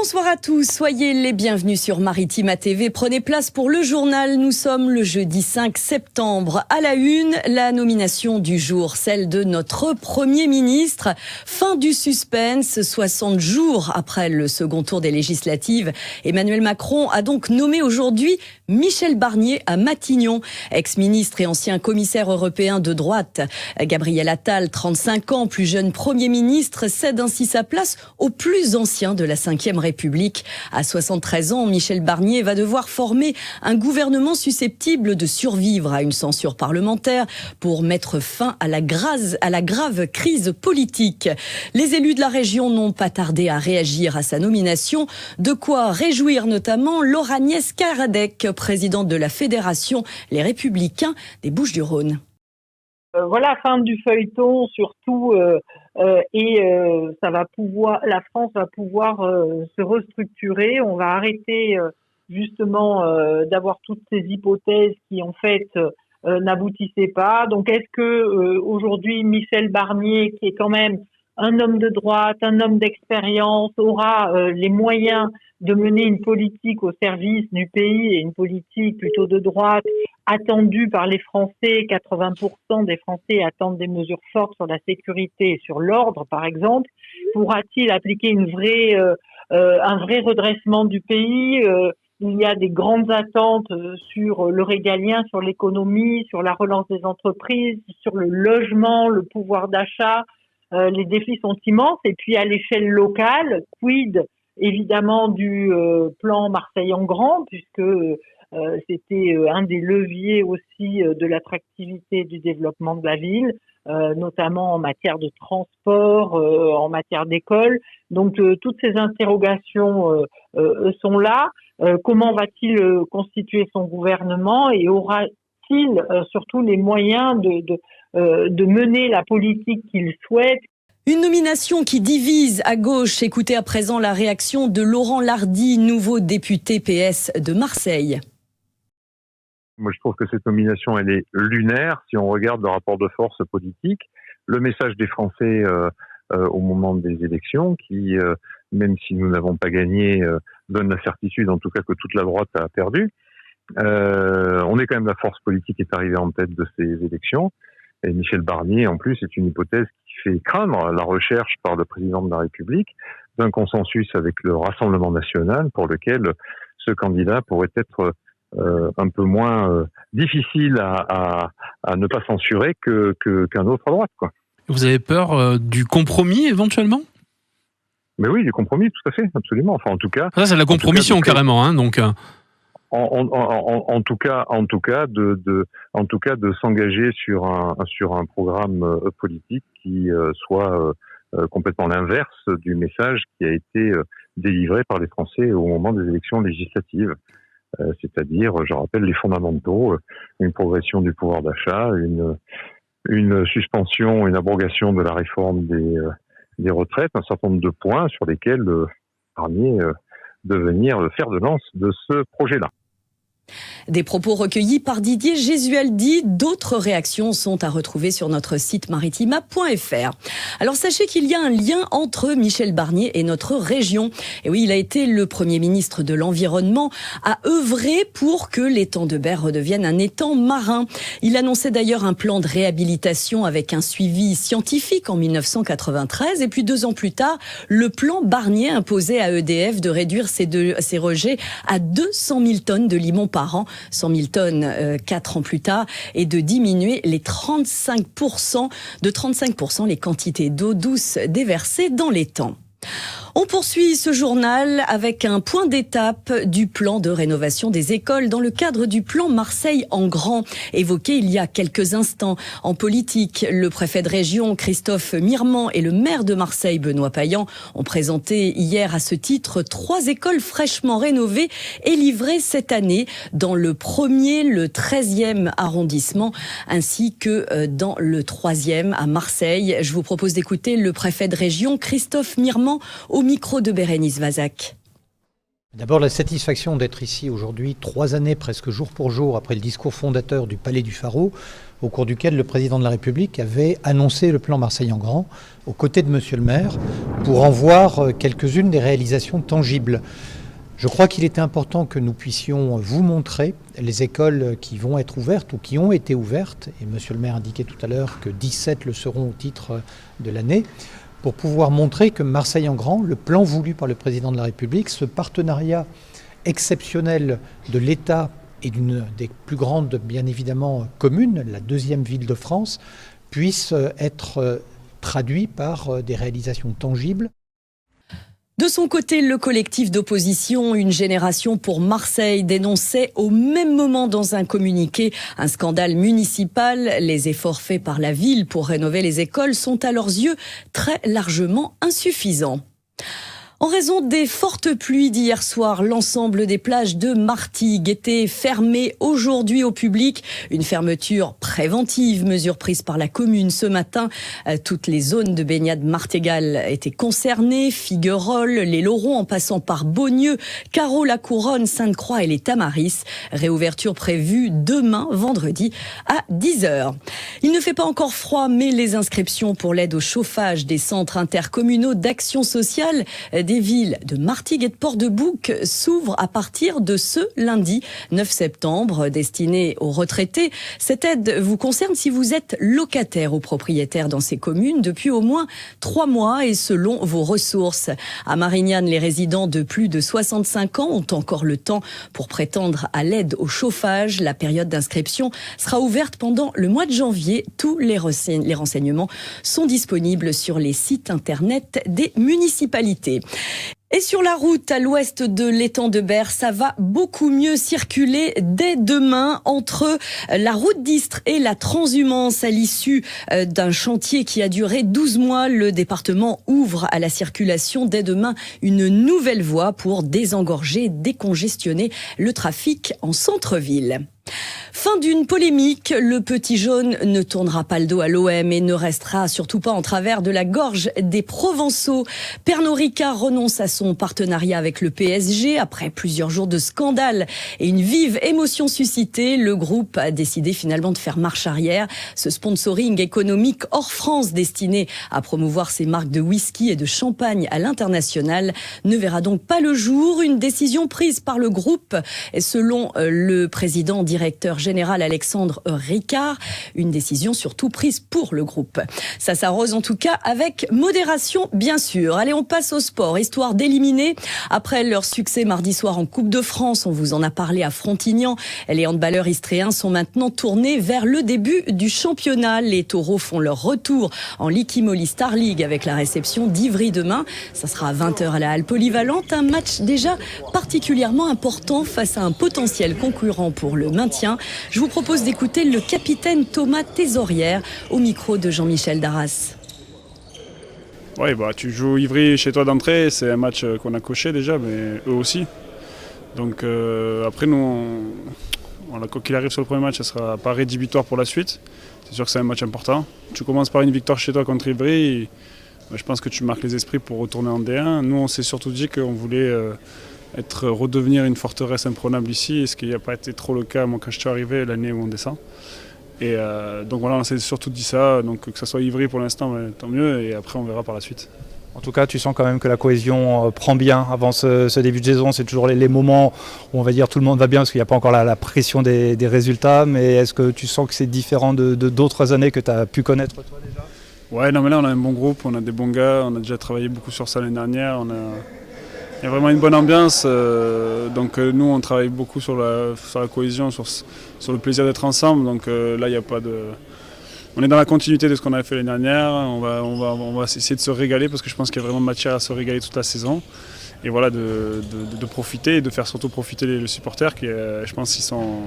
Bonsoir à tous, soyez les bienvenus sur Maritima TV. Prenez place pour le journal. Nous sommes le jeudi 5 septembre. À la une, la nomination du jour, celle de notre Premier ministre. Fin du suspense, 60 jours après le second tour des législatives. Emmanuel Macron a donc nommé aujourd'hui Michel Barnier à Matignon. Ex-ministre et ancien commissaire européen de droite, Gabriel Attal, 35 ans, plus jeune Premier ministre, cède ainsi sa place au plus ancien de la Ve République. À 73 ans, Michel Barnier va devoir former un gouvernement susceptible de survivre à une censure parlementaire pour mettre fin à la grave crise politique. Les élus de la région n'ont pas tardé à réagir à sa nomination, de quoi réjouir notamment Laure-Agnès Caradec, présidente de la Fédération Les Républicains des Bouches-du-Rhône. Voilà, fin du feuilleton surtout, la France va pouvoir se restructurer. On va arrêter justement d'avoir toutes ces hypothèses qui en fait n'aboutissaient pas. Donc est-ce que aujourd'hui Michel Barnier, qui est quand même un homme de droite, un homme d'expérience, aura les moyens de mener une politique au service du pays et une politique plutôt de droite attendue par les Français? 80% des Français attendent des mesures fortes sur la sécurité et sur l'ordre, par exemple. Pourra-t-il appliquer un vrai redressement du pays? Il y a des grandes attentes sur le régalien, sur l'économie, sur la relance des entreprises, sur le logement, le pouvoir d'achat. Les défis sont immenses. Et puis à l'échelle locale, quid évidemment du plan Marseille en grand, puisque c'était un des leviers aussi de l'attractivité du développement de la ville, notamment en matière de transport, en matière d'école. Donc toutes ces interrogations sont là. Comment va-t-il constituer son gouvernement et aura-t-il surtout les moyens de mener la politique qu'il souhaite? Une nomination qui divise à gauche. Écoutez à présent la réaction de Laurent Lardy, nouveau député PS de Marseille. Moi, je trouve que cette nomination, elle est lunaire si on regarde le rapport de force politique, le message des Français au moment des élections, qui, même si nous n'avons pas gagné, donne la certitude, en tout cas, que toute la droite a perdu. On est quand même la force politique qui est arrivée en tête de ces élections. Et Michel Barnier, en plus, c'est une hypothèse qui fait craindre la recherche par le président de la République d'un consensus avec le Rassemblement national pour lequel ce candidat pourrait être un peu moins difficile à ne pas censurer qu'un autre à droite, quoi. Vous avez peur du compromis éventuellement ? Mais oui, du compromis, tout à fait, absolument. Enfin, en tout cas, ça c'est la compromission carrément, hein, donc. En tout cas, de s'engager sur un programme politique qui soit complètement l'inverse du message qui a été délivré par les Français au moment des élections législatives. C'est-à-dire, je rappelle les fondamentaux, une progression du pouvoir d'achat, une suspension, une abrogation de la réforme des retraites, un certain nombre de points sur lesquels Barnier de venir faire de lance de ce projet-là. Des propos recueillis par Didier Gesualdi. D'autres réactions sont à retrouver sur notre site maritima.fr. Alors sachez qu'il y a un lien entre Michel Barnier et notre région. Et oui, il a été le Premier ministre de l'Environnement à œuvrer pour que l'étang de Berre redevienne un étang marin. Il annonçait d'ailleurs un plan de réhabilitation avec un suivi scientifique en 1993. Et puis 2 ans plus tard, le plan Barnier imposait à EDF de réduire ses rejets à 200 000 tonnes de limon par an, 100 000 tonnes 4 ans plus tard, et de diminuer de 35% les quantités d'eau douce déversées dans l'étang. On poursuit ce journal avec un point d'étape du plan de rénovation des écoles dans le cadre du plan Marseille en grand, évoqué il y a quelques instants. En politique, le préfet de région Christophe Mirmand et le maire de Marseille Benoît Payan ont présenté hier à ce titre 3 écoles fraîchement rénovées et livrées cette année dans le 1er, le 13e arrondissement ainsi que dans le 3e à Marseille. Je vous propose d'écouter le préfet de région Christophe Mirmand au micro de Bérénice Vazac. D'abord, la satisfaction d'être ici aujourd'hui, 3 années presque jour pour jour après le discours fondateur du Palais du Pharaon, au cours duquel le président de la République avait annoncé le plan Marseille en grand, aux côtés de monsieur le maire, pour en voir quelques-unes des réalisations tangibles. Je crois qu'il était important que nous puissions vous montrer les écoles qui vont être ouvertes ou qui ont été ouvertes, et monsieur le maire indiquait tout à l'heure que 17 le seront au titre de l'année, pour pouvoir montrer que Marseille en grand, le plan voulu par le président de la République, ce partenariat exceptionnel de l'État et d'une des plus grandes, bien évidemment, communes, la 2e ville de France, puisse être traduit par des réalisations tangibles. De son côté, le collectif d'opposition Une génération pour Marseille dénonçait au même moment dans un communiqué un scandale municipal. Les efforts faits par la ville pour rénover les écoles sont à leurs yeux très largement insuffisants. En raison des fortes pluies d'hier soir, l'ensemble des plages de Martigues étaient fermées aujourd'hui au public. Une fermeture préventive, mesure prise par la commune ce matin. Toutes les zones de baignade martigales étaient concernées. Figuerolles, les Laurons en passant par Beaugneux, Carreau, la Couronne, Sainte-Croix et les Tamaris. Réouverture prévue demain, vendredi, à 10h. Il ne fait pas encore froid, mais les inscriptions pour l'aide au chauffage des centres intercommunaux d'action sociale des villes de Martigues et de Port-de-Bouc s'ouvrent à partir de ce lundi 9 septembre, destinée aux retraités. Cette aide vous concerne si vous êtes locataire ou propriétaire dans ces communes depuis au moins 3 mois et selon vos ressources. À Marignane, les résidents de plus de 65 ans ont encore le temps pour prétendre à l'aide au chauffage. La période d'inscription sera ouverte pendant le mois de janvier. Tous les renseignements sont disponibles sur les sites internet des municipalités. Et sur la route à l'ouest de l'étang de Berre, ça va beaucoup mieux circuler dès demain entre la route d'Istres et la transhumance à l'issue d'un chantier qui a duré 12 mois. Le département ouvre à la circulation dès demain une nouvelle voie pour désengorger, décongestionner le trafic en centre-ville. Fin d'une polémique, le petit jaune ne tournera pas le dos à l'OM et ne restera surtout pas en travers de la gorge des Provençaux. Pernod Ricard renonce à son partenariat avec le PSG après plusieurs jours de scandale et une vive émotion suscitée. Le groupe a décidé finalement de faire marche arrière. Ce sponsoring économique hors France destiné à promouvoir ses marques de whisky et de champagne à l'international ne verra donc pas le jour. Une décision prise par le groupe et selon le président directeur général Alexandre Ricard, une décision surtout prise pour le groupe. Ça s'arrose en tout cas avec modération, bien sûr. Allez, on passe au sport, histoire d'éliminer. Après leur succès mardi soir en Coupe de France, on vous en a parlé à Frontignan, les handballeurs istréens sont maintenant tournés vers le début du championnat. Les taureaux font leur retour en Liqui Moly Star League avec la réception d'Ivry demain. Ça sera à 20h à la Halle Polyvalente. Un match déjà particulièrement important face à un potentiel concurrent pour le maintien. Je vous propose d'écouter le capitaine Thomas Thésaurière au micro de Jean-Michel Darras. Oui, tu joues Ivry chez toi d'entrée, c'est un match qu'on a coché déjà, mais eux aussi. Donc après nous, quoi qu'il arrive sur le premier match, ça sera pas rédhibitoire pour la suite. C'est sûr que c'est un match important. Tu commences par une victoire chez toi contre Ivry, je pense que tu marques les esprits pour retourner en D1. Nous, on s'est surtout dit qu'on voulait redevenir une forteresse imprenable ici, ce qui n'a pas été trop le cas moi, quand je suis arrivé l'année où on descend. Et donc voilà, on s'est surtout dit ça, donc que ça soit Ivry pour l'instant, tant mieux, et après on verra par la suite. En tout cas, tu sens quand même que la cohésion prend bien avant ce début de saison. C'est toujours les moments où on va dire tout le monde va bien parce qu'il n'y a pas encore la pression des résultats. Mais est-ce que tu sens que c'est différent de d'autres années que tu as pu connaître toi déjà ? Ouais, non mais là on a un bon groupe, on a des bons gars, on a déjà travaillé beaucoup sur ça l'année dernière. Il y a vraiment une bonne ambiance, donc nous on travaille beaucoup sur la cohésion, sur le plaisir d'être ensemble, donc là il n'y a pas de... On est dans la continuité de ce qu'on avait fait l'année dernière, on va essayer de se régaler parce que je pense qu'il y a vraiment matière à se régaler toute la saison. Et voilà, de profiter et de faire surtout profiter les supporters qui, je pense, ils sont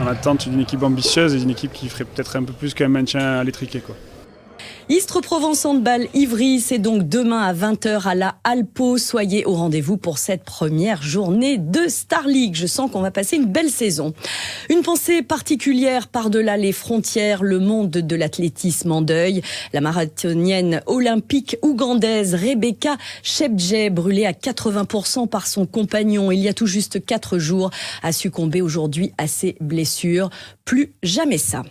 en attente d'une équipe ambitieuse et d'une équipe qui ferait peut-être un peu plus qu'un maintien à l'étriqué, quoi. Istres Provence Handball Ivry, c'est donc demain à 20h à la Alpo. Soyez au rendez-vous pour cette première journée de Star League. Je sens qu'on va passer une belle saison. Une pensée particulière par-delà les frontières, le monde de l'athlétisme en deuil. La marathonienne olympique ougandaise Rebecca Cheptegei, brûlée à 80% par son compagnon il y a tout juste 4 jours, a succombé aujourd'hui à ses blessures. Plus jamais ça.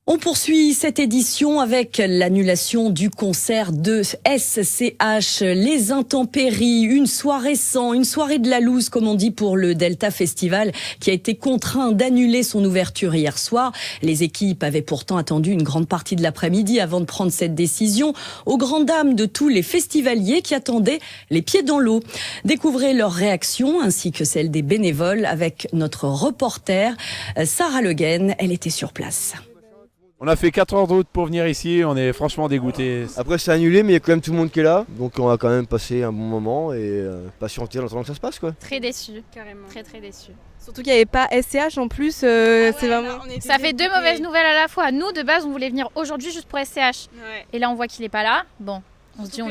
On poursuit cette édition avec l'annulation du concert de SCH, Les Intempéries, une soirée de la loose comme on dit pour le Delta Festival qui a été contraint d'annuler son ouverture hier soir. Les équipes avaient pourtant attendu une grande partie de l'après-midi avant de prendre cette décision, aux grandes dames de tous les festivaliers qui attendaient les pieds dans l'eau. Découvrez leurs réactions ainsi que celles des bénévoles avec notre reporter Sarah Le Guen, elle était sur place. On a fait 4 heures de route pour venir ici, on est franchement dégoûtés. Après c'est annulé mais il y a quand même tout le monde qui est là, donc on va quand même passer un bon moment et patienter en attendant que ça se passe quoi. Très déçu, carrément. Très déçu. Surtout qu'il n'y avait pas SCH en plus, c'est vraiment... Ça fait 2 mauvaises nouvelles à la fois. Nous de base on voulait venir aujourd'hui juste pour SCH. Ouais. Et là on voit qu'il n'est pas là, bon, on se dit on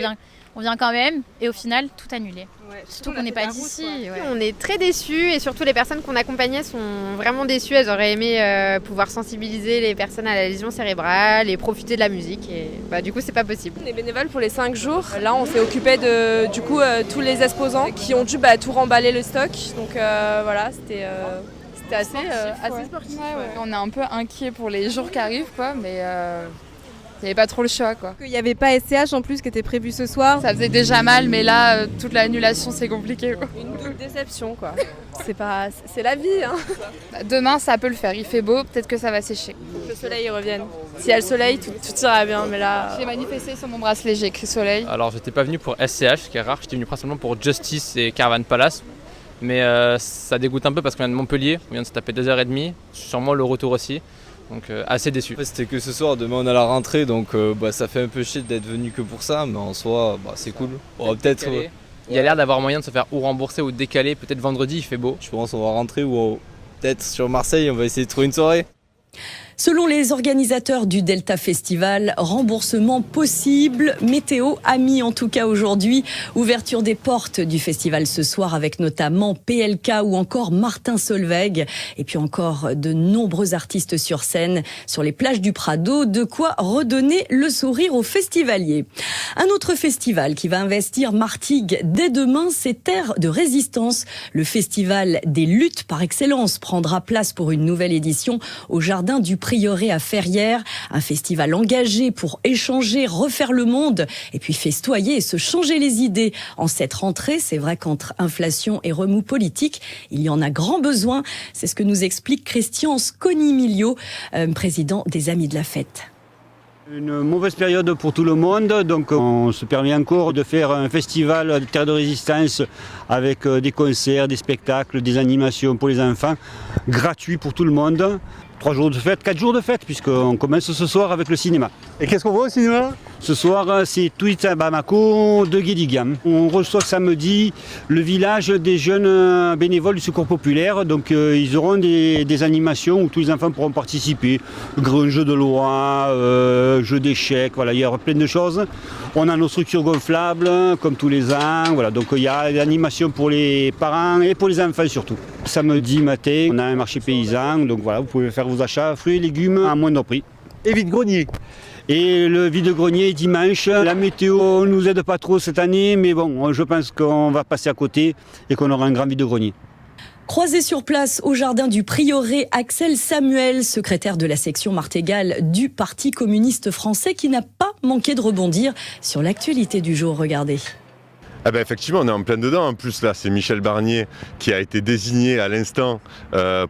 vient quand même et au final tout annulé. Ouais, surtout qu'on n'est pas d'ici. Ouais. On est très déçus et surtout les personnes qu'on accompagnait sont vraiment déçues. Elles auraient aimé pouvoir sensibiliser les personnes à la lésion cérébrale et profiter de la musique. Et du coup c'est pas possible. On est bénévoles pour les 5 jours. Là on s'est occupé de tous les exposants qui ont dû tout remballer le stock. Donc voilà, c'était assez sportif. Ouais. On est un peu inquiets pour les jours qui arrivent quoi, mais... Il n'y avait pas trop le choix quoi. Il n'y avait pas SCH en plus qui était prévu ce soir. Ça faisait déjà mal mais là toute l'annulation c'est compliqué quoi. Une double déception quoi. C'est la vie hein. Demain ça peut le faire, il fait beau, peut-être que ça va sécher. Que le soleil revienne. S'il y a le soleil tout ira bien mais là... J'ai manifesté sur mon bracelet, j'ai écrit soleil. Alors j'étais pas venu pour SCH, ce qui est rare, j'étais venu principalement pour Justice et Caravan Palace. Mais ça dégoûte un peu parce qu'on vient de Montpellier, on vient de se taper 2h30, sûrement le retour aussi. Donc assez déçu. C'était que ce soir, demain on a la rentrée donc ça fait un peu chier d'être venu que pour ça, mais en soi c'est cool. Peut-être. Il y a l'air d'avoir moyen de se faire ou rembourser ou décaler, peut-être vendredi il fait beau. Je pense qu'on va rentrer ou peut-être sur Marseille, on va essayer de trouver une soirée. Selon les organisateurs du Delta Festival, remboursement possible. Météo a mis en tout cas aujourd'hui ouverture des portes du festival ce soir avec notamment PLK ou encore Martin Solveig et puis encore de nombreux artistes sur scène sur les plages du Prado. De quoi redonner le sourire aux festivaliers. Un autre festival qui va investir Martigues dès demain, c'est Terre de Résistance. Le festival des luttes par excellence prendra place pour une nouvelle édition au jardin du Prieuré à Ferrières, un festival engagé pour échanger, refaire le monde et puis festoyer et se changer les idées. En cette rentrée, c'est vrai qu'entre inflation et remous politique, il y en a grand besoin. C'est ce que nous explique Christian Sconimilio, président des Amis de la Fête. Une mauvaise période pour tout le monde, donc on se permet encore de faire un festival de Terre de Résistance avec des concerts, des spectacles, des animations pour les enfants, gratuits pour tout le monde. 3 jours de fête, 4 jours de fête, puisqu'on commence ce soir avec le cinéma. Et qu'est-ce qu'on voit au cinéma ? Ce soir, c'est Tuita Bamako de Guédigan. On reçoit samedi le village des jeunes bénévoles du Secours Populaire. Donc ils auront des animations où tous les enfants pourront participer. Grand jeu de loi, jeu d'échecs, voilà, il y aura plein de choses. On a nos structures gonflables, comme tous les ans. Voilà, donc il y a des animations pour les parents et pour les enfants surtout. Samedi matin, on a un marché paysan, donc voilà, vous pouvez faire vos achats, fruits et légumes à moindre prix. Et vide-grenier. Et le vide-grenier est dimanche. La météo ne nous aide pas trop cette année, mais bon, je pense qu'on va passer à côté et qu'on aura un grand vide-grenier. Croisé sur place au jardin du Prieuré, Axel Samuel, secrétaire de la section Martégal du Parti communiste français, qui n'a pas manqué de rebondir sur l'actualité du jour. Regardez. Effectivement, on est en plein dedans. En plus, là, c'est Michel Barnier qui a été désigné à l'instant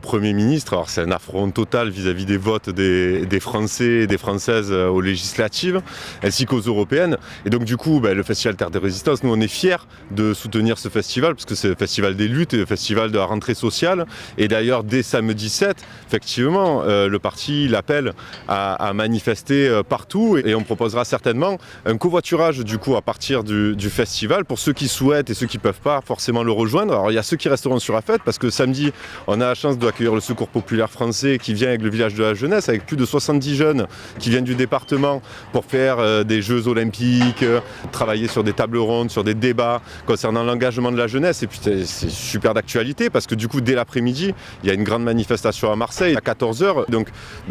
Premier ministre. Alors, c'est un affront total vis-à-vis des votes des Français et des Françaises aux législatives, ainsi qu'aux européennes. Et donc, du coup, le Festival Terre de Résistance, nous, on est fiers de soutenir ce festival, parce que c'est le festival des luttes et le festival de la rentrée sociale. Et d'ailleurs, dès samedi 7, effectivement, le parti l'appelle à manifester partout. Et on proposera certainement un covoiturage, du coup, à partir du festival, pour ceux qui souhaitent et ceux qui ne peuvent pas forcément le rejoindre. Alors il y a ceux qui resteront sur la fête parce que samedi, on a la chance d'accueillir le Secours populaire français qui vient avec le village de la jeunesse, avec plus de 70 jeunes qui viennent du département pour faire des Jeux olympiques, travailler sur des tables rondes, sur des débats concernant l'engagement de la jeunesse. Et puis c'est super d'actualité parce que du coup, dès l'après-midi, il y a une grande manifestation à Marseille à 14h. Donc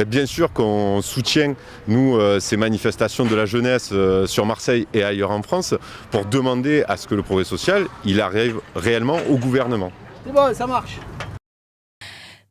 bien sûr qu'on soutient, nous, ces manifestations de la jeunesse sur Marseille et ailleurs en France pour demander à ce que le progrès social, il arrive réellement au gouvernement. C'est bon, ça marche.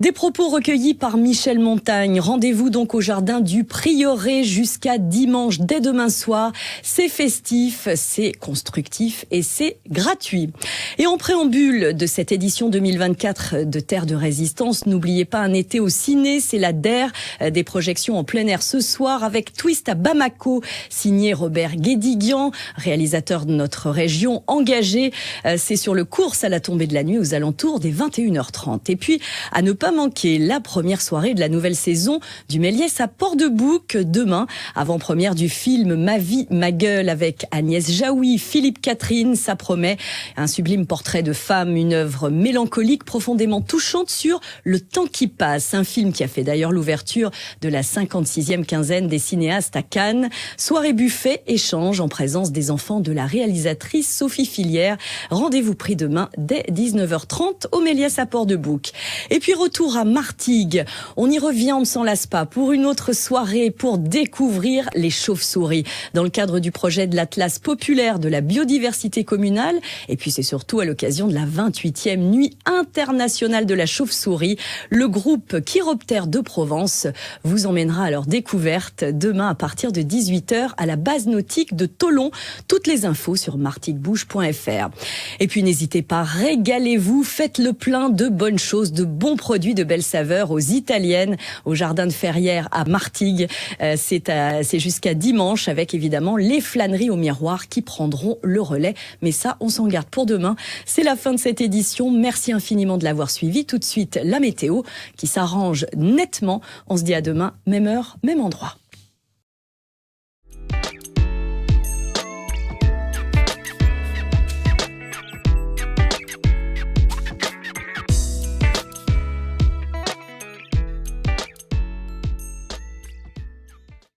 Des propos recueillis par Michel Montagne. Rendez-vous donc au jardin du Prieuré jusqu'à dimanche, dès demain soir. C'est festif, c'est constructif et c'est gratuit. Et en préambule de cette édition 2024 de Terre de Résistance, n'oubliez pas un été au ciné, c'est la DER, des projections en plein air ce soir avec Twist à Bamako, signé Robert Guédiguian, réalisateur de notre région engagé. C'est sur le Cours à la tombée de la nuit aux alentours des 21h30. Et puis, à ne pas manquer la première soirée de la nouvelle saison du Méliès à Port-de-Bouc demain, avant-première du film Ma vie, ma gueule avec Agnès Jaoui, Philippe Catherine. Ça promet un sublime portrait de femme, une œuvre mélancolique profondément touchante sur le temps qui passe. Un film qui a fait d'ailleurs l'ouverture de la 56e quinzaine des cinéastes à Cannes. Soirée buffet, échange en présence des enfants de la réalisatrice Sophie Filière. Rendez-vous pris demain dès 19h30 au Méliès à Port-de-Bouc. Et puis retour à Martigues. On y revient, on ne s'en lasse pas, pour une autre soirée pour découvrir les chauves-souris. Dans le cadre du projet de l'Atlas populaire de la biodiversité communale, et puis c'est surtout à l'occasion de la 28e nuit internationale de la chauve-souris, le groupe Chiroptère de Provence vous emmènera à leur découverte demain à partir de 18h à la base nautique de Tholon. Toutes les infos sur martiguebouge.fr. Et puis n'hésitez pas, régalez-vous, faites le plein de bonnes choses, de bons produits, de belles saveurs aux Italiennes, au jardin de Ferrières à Martigues. C'est jusqu'à dimanche avec évidemment les flâneries au miroir qui prendront le relais. Mais ça, on s'en garde pour demain. C'est la fin de cette édition. Merci infiniment de l'avoir suivi. Tout de suite, la météo qui s'arrange nettement. On se dit à demain, même heure, même endroit.